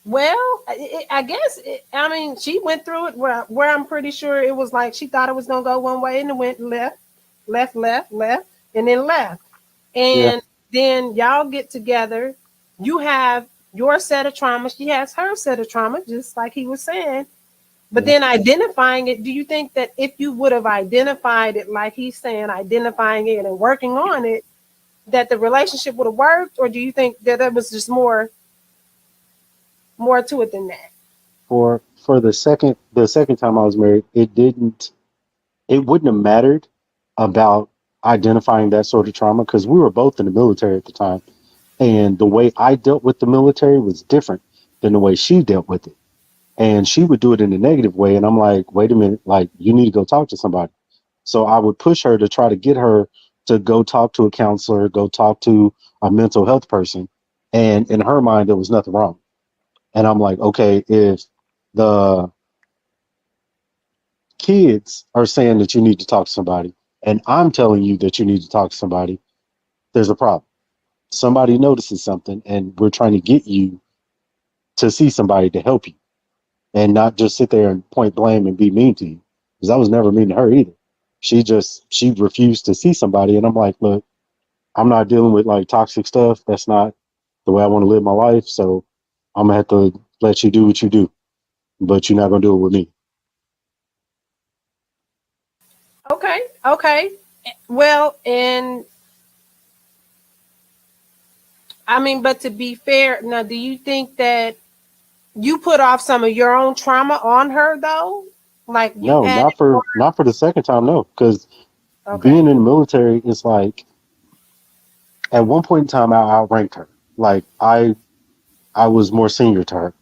Speaker 1: well, I guess I mean, she went through it where I'm pretty sure it was like she thought it was gonna go one way and it went left, left, left, left, and then left.
Speaker 4: yeah,
Speaker 1: And then y'all get together. You have your set of trauma. She has her set of trauma, just like he was saying. But
Speaker 4: yeah.
Speaker 1: then identifying it, do you think that if you would have identified it, like he's saying, identifying it and working on it, that the relationship would have worked? Or do you think that there was just more to it than that?
Speaker 4: For the second time I was married, it wouldn't have mattered about identifying that sort of trauma because we were both in the military at the time. And the way I dealt with the military was different than the way she dealt with it. And she would do it in a negative way. And I'm like, wait a minute, like, you need to go talk to somebody. So I would push her to try to get her to go talk to a counselor, go talk to a mental health person. And in her mind, there was nothing wrong. And I'm like, okay, if the kids are saying that you need to talk to somebody, and I'm telling you that you need to talk to somebody, there's a problem. Somebody notices something, and we're trying to get you to see somebody to help you and not just sit there and point blame and be mean to you. Because I was never mean to her either. She refused to see somebody, and I'm like, look, I'm not dealing with like toxic stuff. That's not the way I want to live my life. So I'm gonna have to let you do what you do, but you're not gonna do it with me.
Speaker 1: Okay, okay. Well, and I mean, but to be fair, now, do you think that you put off some of your own trauma on her though? Like you
Speaker 4: No,
Speaker 1: added more?
Speaker 4: not for the second time, no. Because
Speaker 1: Okay,
Speaker 4: being in the military is like at one point in time I outranked her. Like I was more senior to her.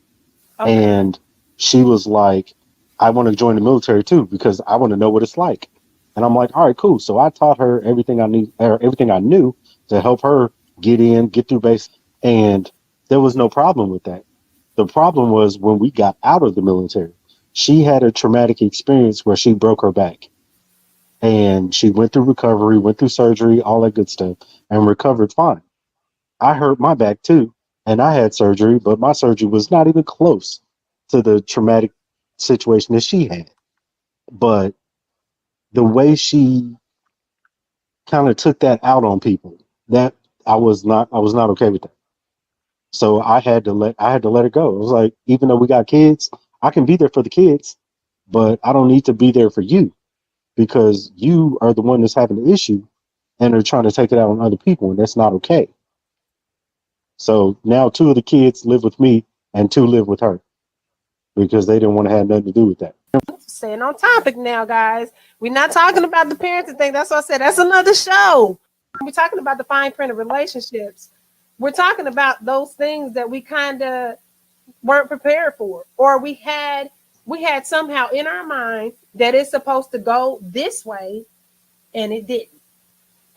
Speaker 1: okay.
Speaker 4: And she was like, I want to join the military too because I want to know what it's like. And I'm like, all right, cool. So I taught her everything I need, or everything I knew to help her get through base. And there was no problem with that. The problem was when we got out of the military, she had a traumatic experience where she broke her back. And she went through recovery, went through surgery, all that good stuff, and recovered fine. I hurt my back too, and I had surgery, but my surgery was not even close to the traumatic situation that she had. But the way she kind of took that out on people, that I was not okay with that. So I had to let it go. It was like, even though we got kids, I can be there for the kids, but I don't need to be there for you because you are the one that's having the issue and are trying to take it out on other people, and that's not okay. So now two of the kids live with me and two live with her because they didn't want to have nothing to do with that.
Speaker 1: Staying on topic now, guys. We're not talking about the parenting thing. That's what I said. That's another show. We're talking about the fine print of relationships. We're talking about those things that we kind of weren't prepared for, or we had somehow in our mind that it's supposed to go this way, and it didn't.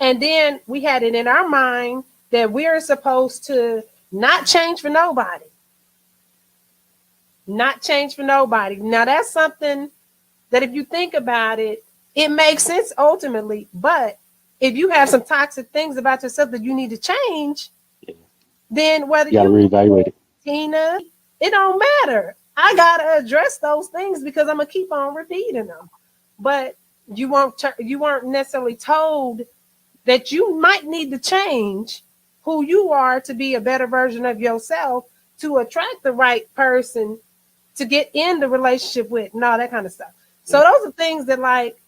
Speaker 1: And then we had it in our mind that we're supposed to not change for nobody. Not change for nobody. Now that's something that if you think about it, it makes sense ultimately. But if you have some toxic things about yourself that you need to change, then whether
Speaker 4: You got to reevaluate it.
Speaker 1: Tina, it don't matter. I gotta address those things because I'm gonna keep on repeating them. But you weren't necessarily told that you might need to change who you are to be a better version of yourself to attract the right person to get in the relationship with, and all that kind of stuff. So those are things that, like,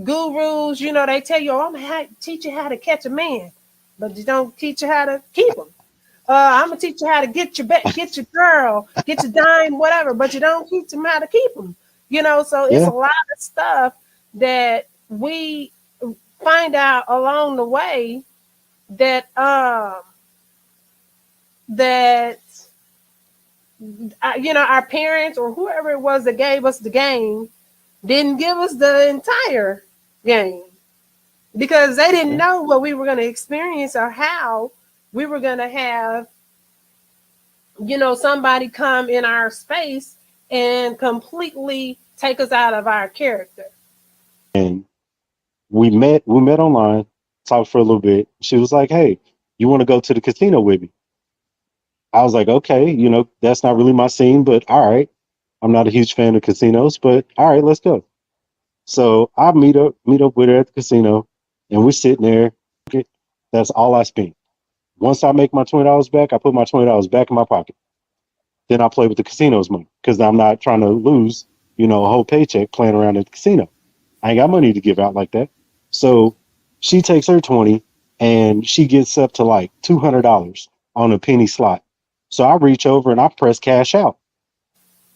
Speaker 1: gurus, they tell you, oh, I'm gonna teach you how to catch a man, but you don't teach you how to keep him. I'm gonna teach you how to get your girl, get your dime, whatever, but you don't teach them how to keep them. So it's a lot of stuff that we find out along the way that our parents or whoever it was that gave us the game didn't give us the entire game because they didn't know what we were going to experience or how we were going to have somebody come in our space and completely take us out of our character.
Speaker 4: And we met online, talked for a little bit. She was like, hey, you want to go to the casino with me? I was like, okay, that's not really my scene, but all right. I'm not a huge fan of casinos, but all right, let's go. So I meet up with her at the casino, and we're sitting there. That's all I spend. Once I make my $20 back, I put my $20 back in my pocket. Then I play with the casino's money because I'm not trying to lose, a whole paycheck playing around at the casino. I ain't got money to give out like that. So she takes her 20 and she gets up to like $200 on a penny slot. So I reach over and I press cash out.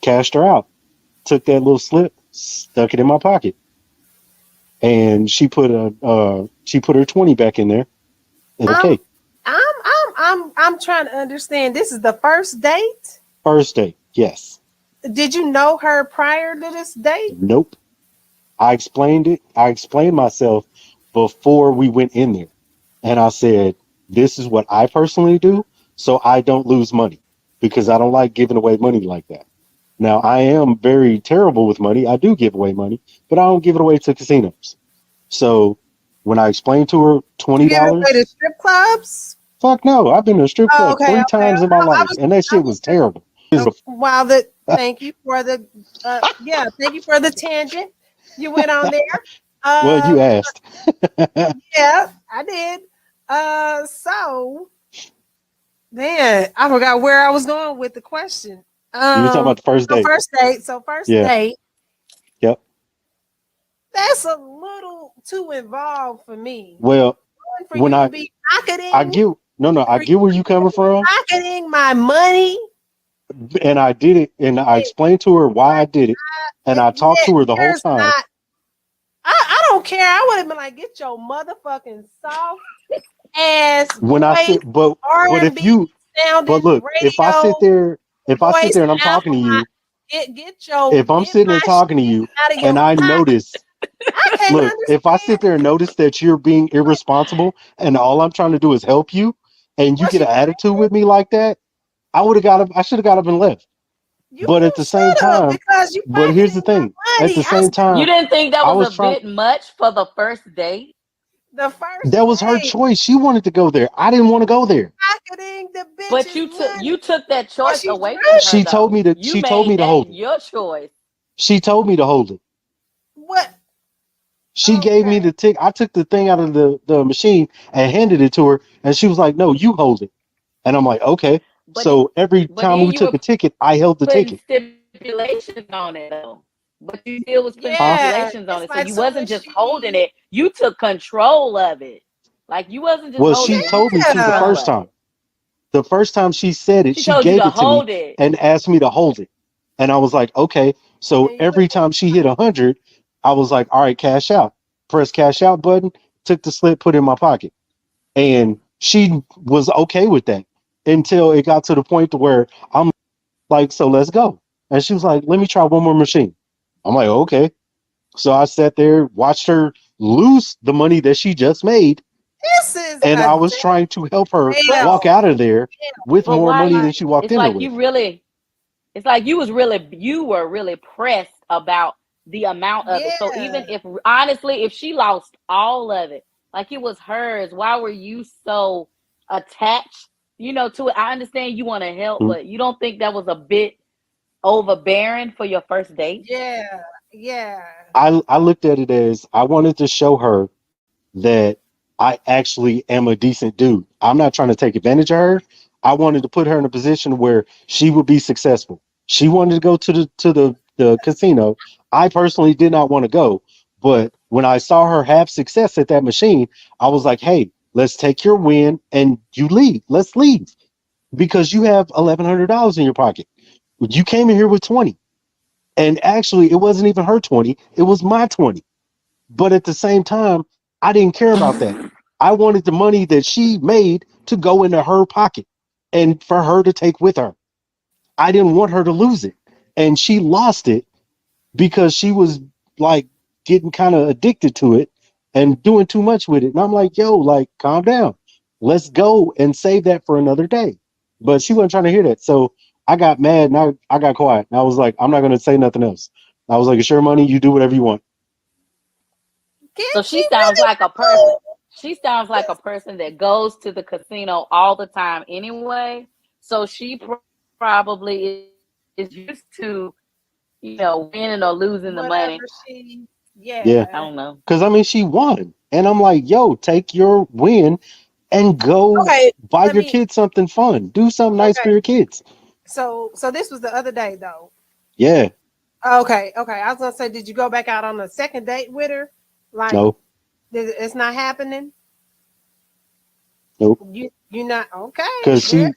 Speaker 4: Cashed her out. Took that little slip, stuck it in my pocket. And she put her 20 back in there. And okay.
Speaker 1: I'm trying to understand. This is the first date?
Speaker 4: First date, yes.
Speaker 1: Did you know her prior to this date?
Speaker 4: Nope. I explained myself before we went in there. And I said, this is what I personally do, so I don't lose money because I don't like giving away money like that. Now, I am very terrible with money. I do give away money, but I don't give it away to casinos. So when I explained to her $20.
Speaker 1: You give it away to strip clubs?
Speaker 4: Fuck no. I've been to a strip club three times in my life, and that shit was terrible.
Speaker 1: Thank you for the thank you for the tangent you went on there.
Speaker 4: Well, you asked.
Speaker 1: Yeah, I did. So man, I forgot where I was going with the question.
Speaker 4: You were talking about the first date.
Speaker 1: First date.
Speaker 4: Yep.
Speaker 1: That's a little too involved for me.
Speaker 4: Well,
Speaker 1: when I get where you coming from. Pocketing my money.
Speaker 4: And I did it, and I explained to her why I did it, and I talked to her the whole time.
Speaker 1: I don't care. I would have been like, get your motherfucking soft ass.
Speaker 4: When I said, but if you, but look, if I sit there and I'm talking to you, if I'm sitting there talking to you, and I notice
Speaker 1: I can't
Speaker 4: Look, if I sit there and
Speaker 1: understand.
Speaker 4: notice that you're being irresponsible and all I'm trying to do is help you and you
Speaker 1: Well,
Speaker 4: get
Speaker 1: she
Speaker 4: an attitude with me like that, I should have got up and left. But
Speaker 1: you
Speaker 4: at the same
Speaker 1: should have
Speaker 4: time,
Speaker 1: because you
Speaker 4: but here's the
Speaker 1: pocketing
Speaker 4: thing.
Speaker 1: my
Speaker 4: At the
Speaker 1: money.
Speaker 4: same
Speaker 3: You
Speaker 4: time,
Speaker 3: didn't think that
Speaker 4: I
Speaker 3: was
Speaker 4: was
Speaker 3: a
Speaker 4: trying
Speaker 3: bit much for the first date?
Speaker 1: The first
Speaker 4: that was her
Speaker 1: date,
Speaker 4: choice. She wanted to go there. I didn't want to go there.
Speaker 1: pocketing the
Speaker 3: But
Speaker 1: bitch's
Speaker 3: you
Speaker 1: money
Speaker 3: took that
Speaker 1: while
Speaker 3: choice
Speaker 1: she's
Speaker 3: away from her
Speaker 4: She
Speaker 1: driving.
Speaker 4: told
Speaker 3: though.
Speaker 4: me to
Speaker 3: You
Speaker 4: she told me
Speaker 3: made
Speaker 4: to
Speaker 3: that
Speaker 4: hold it.
Speaker 3: your choice.
Speaker 4: She told me to hold it.
Speaker 1: What?
Speaker 4: She gave me
Speaker 1: Okay.
Speaker 4: the tick. I took the thing out of the machine and handed it to her, and she was like, "No, you hold it." And I'm like, "Okay."
Speaker 3: But
Speaker 4: So every
Speaker 3: but
Speaker 4: time
Speaker 3: then
Speaker 4: we
Speaker 3: you
Speaker 4: took
Speaker 3: were
Speaker 4: a ticket, I held the
Speaker 3: putting
Speaker 4: ticket.
Speaker 3: stipulations on it though. But you still was putting
Speaker 4: Huh?
Speaker 1: Yeah.
Speaker 3: stipulations on
Speaker 1: It's
Speaker 3: it. So
Speaker 1: like
Speaker 3: you
Speaker 1: soon
Speaker 3: wasn't
Speaker 1: as
Speaker 3: just holding
Speaker 1: she
Speaker 3: it. You took control of it. Like you wasn't just
Speaker 4: Well,
Speaker 3: holding
Speaker 4: she
Speaker 3: it, you
Speaker 4: told me
Speaker 3: took
Speaker 4: to the
Speaker 1: Yeah.
Speaker 3: control
Speaker 4: first
Speaker 3: of
Speaker 4: time.
Speaker 3: it.
Speaker 4: The first time she said it,
Speaker 3: She
Speaker 4: she
Speaker 3: told you
Speaker 4: gave
Speaker 3: to
Speaker 4: it to me
Speaker 3: hold it.
Speaker 4: and asked me to hold it. And I was like, okay. So
Speaker 1: And you
Speaker 4: every
Speaker 1: went there.
Speaker 4: time she hit 100, I was like, all right, cash out. Press cash out button, took the slip, put it in my pocket. And she was okay with that until it got to the point to where I'm like, so let's go. And she was like, let me try one more machine. I'm like, okay. So I sat there, watched her lose the money that she just made,
Speaker 1: This is
Speaker 4: and
Speaker 1: a
Speaker 4: I was trying to help her
Speaker 3: But
Speaker 4: walk
Speaker 1: jail.
Speaker 4: out of there with
Speaker 3: but
Speaker 4: more
Speaker 3: why
Speaker 4: money
Speaker 3: you
Speaker 4: than she walked
Speaker 3: it's
Speaker 4: in there
Speaker 3: like
Speaker 4: with.
Speaker 3: it's like you were really pressed about the amount of it. So
Speaker 1: Yeah.
Speaker 3: even if honestly, if she lost all of it, like it was hers, why were you so attached, to it? I understand you want to help,
Speaker 4: Hmm.
Speaker 3: but you don't think that was a bit overbearing for your first date?
Speaker 1: Yeah. Yeah.
Speaker 4: I looked at it as I wanted to show her that I actually am a decent dude. I'm not trying to take advantage of her. I wanted to put her in a position where she would be successful. She wanted to go to the casino. I personally did not want to go, but when I saw her have success at that machine, I was like, "Hey, let's take your win and you leave. Let's leave because you have $1,100 in your pocket. You came in here with 20, and actually, it wasn't even her 20. It was my 20." But at the same time, I didn't care about that. I wanted the money that she made to go into her pocket and for her to take with her. I didn't want her to lose it. And she lost it because she was like getting kind of addicted to it and doing too much with it. And I'm like, yo, like, calm down. Let's go and save that for another day. But she wasn't trying to hear that. So I got mad and I got quiet. And I was like, I'm not going to say nothing else. I was like, it's your money. You do whatever you want.
Speaker 3: So
Speaker 1: Can
Speaker 3: she
Speaker 1: she
Speaker 3: sounds
Speaker 1: really
Speaker 3: like a person.
Speaker 1: know?
Speaker 3: She sounds like a person that goes to the casino all the time anyway. So she probably is used to, winning or losing the
Speaker 1: Whatever
Speaker 3: money.
Speaker 1: she,
Speaker 4: Yeah.
Speaker 3: I
Speaker 1: yeah.
Speaker 3: don't know.
Speaker 4: Because I mean, she won. And I'm like, yo, take your win and go
Speaker 1: Okay,
Speaker 4: buy
Speaker 1: let
Speaker 4: your
Speaker 1: me.
Speaker 4: kids something fun. Do something nice for
Speaker 1: Okay,
Speaker 4: your kids.
Speaker 1: so this was the other day though.
Speaker 4: Yeah.
Speaker 1: Okay, okay. I was gonna say, did you go back out on a second date with her? Like,
Speaker 4: No,
Speaker 1: it's not happening.
Speaker 4: nope.
Speaker 1: You not okay?
Speaker 4: Because
Speaker 1: Well,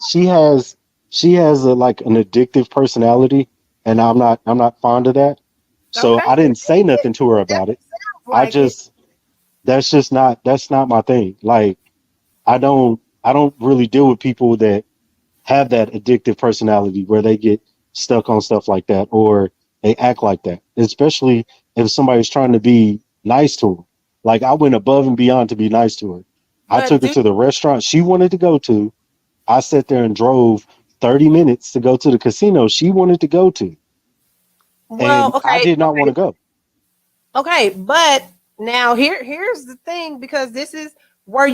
Speaker 4: she has a like an addictive personality, and I'm not fond of that. So
Speaker 1: okay.
Speaker 4: I didn't say
Speaker 1: It
Speaker 4: nothing to her about it.
Speaker 1: sounds
Speaker 4: I
Speaker 1: like it.
Speaker 4: just that's not my thing. Like I don't really deal with people that have that addictive personality where they get stuck on stuff like that or they act like that, especially if somebody's trying to be nice to her. Like I went above and beyond to be nice to her. I
Speaker 1: But
Speaker 4: took her
Speaker 1: do
Speaker 4: to the restaurant she wanted to go to. I sat there and drove 30 minutes to go to the casino she wanted to go to.
Speaker 1: well,
Speaker 4: And I
Speaker 1: okay,
Speaker 4: did not want
Speaker 1: okay,
Speaker 4: to go
Speaker 1: okay. But now here's the thing, because this is where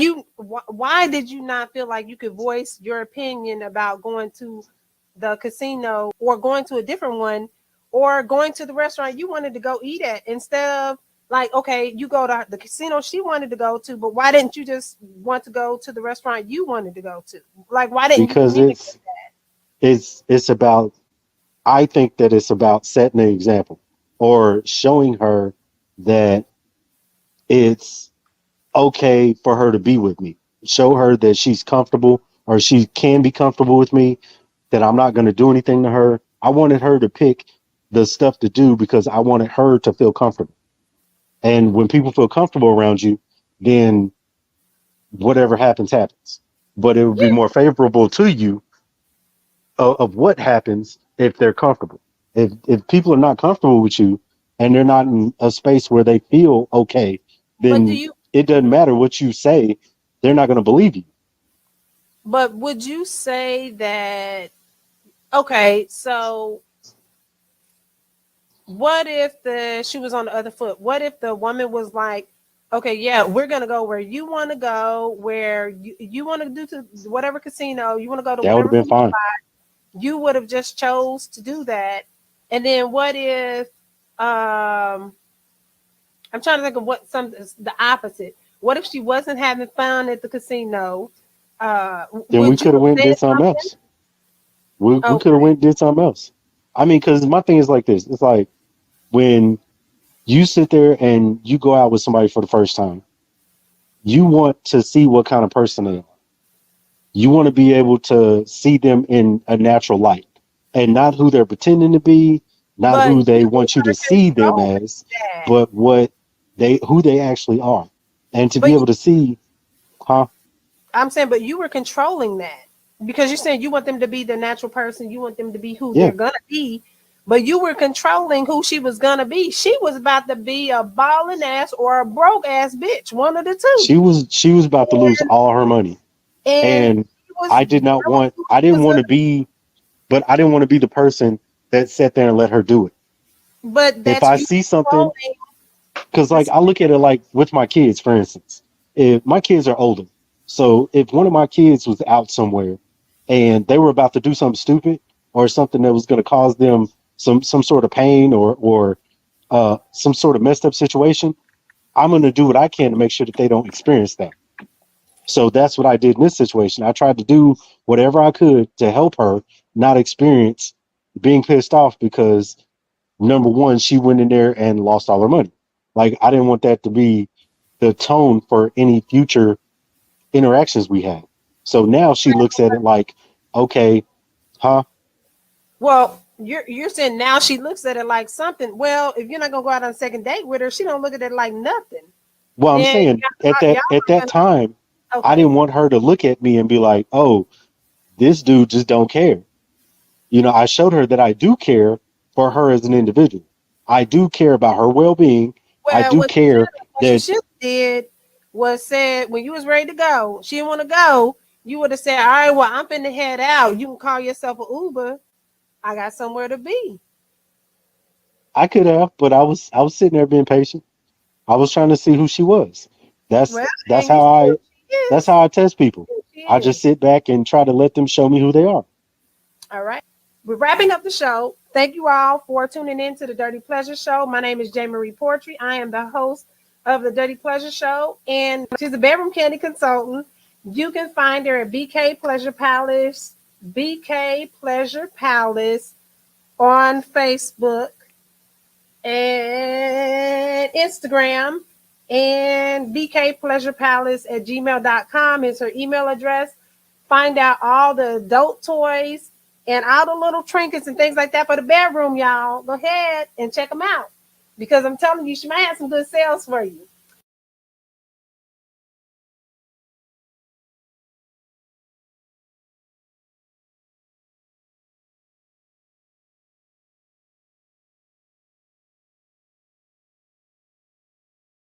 Speaker 1: why did you not feel like you could voice your opinion about going to the casino or going to a different one or going to the restaurant you wanted to go eat at instead of, like, okay, you go to the casino she wanted to go to, but why didn't you just want to go to the restaurant you wanted to go to? Like, why didn't you
Speaker 4: because
Speaker 1: communicate?
Speaker 4: it's about I think that it's about setting an example or showing her that it's okay for her to be with me. Show her that she's comfortable or she can be comfortable with me, that I'm not going to do anything to her. I wanted her to pick the stuff to do because I wanted her to feel comfortable. And when people feel comfortable around you, then whatever happens, happens. But it would be more favorable to you of what happens if they're comfortable. If people are not comfortable with you, and they're not in a space where they feel okay,
Speaker 1: But do
Speaker 4: then
Speaker 1: you?
Speaker 4: it doesn't matter what you say, they're not going to believe you.
Speaker 1: But would you say that? Okay, so what if the she was on the other foot? What if the woman was like, okay, yeah, we're gonna go where you want to go, where you want to do to whatever casino you want to go to,
Speaker 4: That would have
Speaker 1: whatever
Speaker 4: been
Speaker 1: food
Speaker 4: fine.
Speaker 1: you would have just chose to do that. And then what if I'm trying to think of what some the opposite. What if she wasn't having fun at the casino?
Speaker 4: Then we
Speaker 1: Would you
Speaker 4: could have
Speaker 1: have
Speaker 4: went and
Speaker 1: said
Speaker 4: did something
Speaker 1: something?
Speaker 4: else. We could have
Speaker 1: Okay,
Speaker 4: went and did something else. I mean, because my thing is like this. It's like when you sit there and you go out with somebody for the first time, you want to see what kind of person they are. You want to be able to see them in a natural light and not who they're pretending to be, not
Speaker 1: but
Speaker 4: who they
Speaker 1: you
Speaker 4: want you to
Speaker 1: were
Speaker 4: see them
Speaker 1: controlling
Speaker 4: as,
Speaker 1: that.
Speaker 4: but what they who they actually are. And to be
Speaker 1: But
Speaker 4: able to see, huh?
Speaker 1: I'm saying, but you were controlling that because you're saying you want them to be the natural person. You want them to be who
Speaker 4: Yeah,
Speaker 1: they're gonna be, but you were controlling who she was gonna be. She was about to be a balling ass or a broke ass bitch, one of the two.
Speaker 4: she was about to lose
Speaker 1: And,
Speaker 4: all her money.
Speaker 1: and
Speaker 4: And
Speaker 1: she was who
Speaker 4: I
Speaker 1: she
Speaker 4: didn't
Speaker 1: was
Speaker 4: want
Speaker 1: gonna
Speaker 4: to be, but I didn't want to be the person that sat there and let her do it.
Speaker 1: be. But
Speaker 4: If
Speaker 1: that's
Speaker 4: I
Speaker 1: you
Speaker 4: see something,
Speaker 1: controlling
Speaker 4: because
Speaker 1: the
Speaker 4: like I look at it like with my kids, for instance, if my kids are older, so if one of my kids was out somewhere and they were about to do something stupid or something that was going to cause them some sort of pain or some sort of messed up situation, I'm going to do what I can to make sure that they don't experience that. So that's what I did in this situation. I tried to do whatever I could to help her not experience being pissed off because number one, she went in there and lost all her money. Like I didn't want that to be the tone for any future interactions we had. So now she looks at it like, okay, huh?
Speaker 1: well, you're saying now she looks at it like something. Well, if you're not gonna go out on a second date with her, she don't look at it like nothing.
Speaker 4: Well, I'm
Speaker 1: Then
Speaker 4: saying
Speaker 1: y'all
Speaker 4: at
Speaker 1: are
Speaker 4: that time,
Speaker 1: gonna
Speaker 4: I
Speaker 1: okay.
Speaker 4: didn't want her to look at me and be like, oh, this dude just don't care. You know, I showed her that I do care for her as an individual. I do care about her well being. I
Speaker 1: Well,
Speaker 4: do care
Speaker 1: what you
Speaker 4: that
Speaker 1: should have did was said when you was ready to go, she didn't want to go. You would have said, "All right, well, I'm finna head out. You can call yourself an Uber. I got somewhere to be."
Speaker 4: I could have, but I was sitting there being patient. I was trying to see who she was. That's
Speaker 1: Well,
Speaker 4: that's
Speaker 1: and you
Speaker 4: how
Speaker 1: see
Speaker 4: I
Speaker 1: who she
Speaker 4: that's
Speaker 1: is.
Speaker 4: how I test people.
Speaker 1: Who she
Speaker 4: I just
Speaker 1: is.
Speaker 4: sit back and try to let them show me who they are.
Speaker 1: All right. We're wrapping up the show. Thank you all for tuning in to the Dirty Pleasure Show. My name is J. Marie Portry. I am the host of the Dirty Pleasure Show, and she's a bedroom candy consultant. You can find her at BK Pleasure Palace, BK Pleasure Palace on Facebook and Instagram, and BK Pleasure Palace at gmail.com is her email address. Find out all the adult toys and all the little trinkets and things like that for the bedroom, y'all. Go ahead and check them out because I'm telling you, she might have some good sales for you.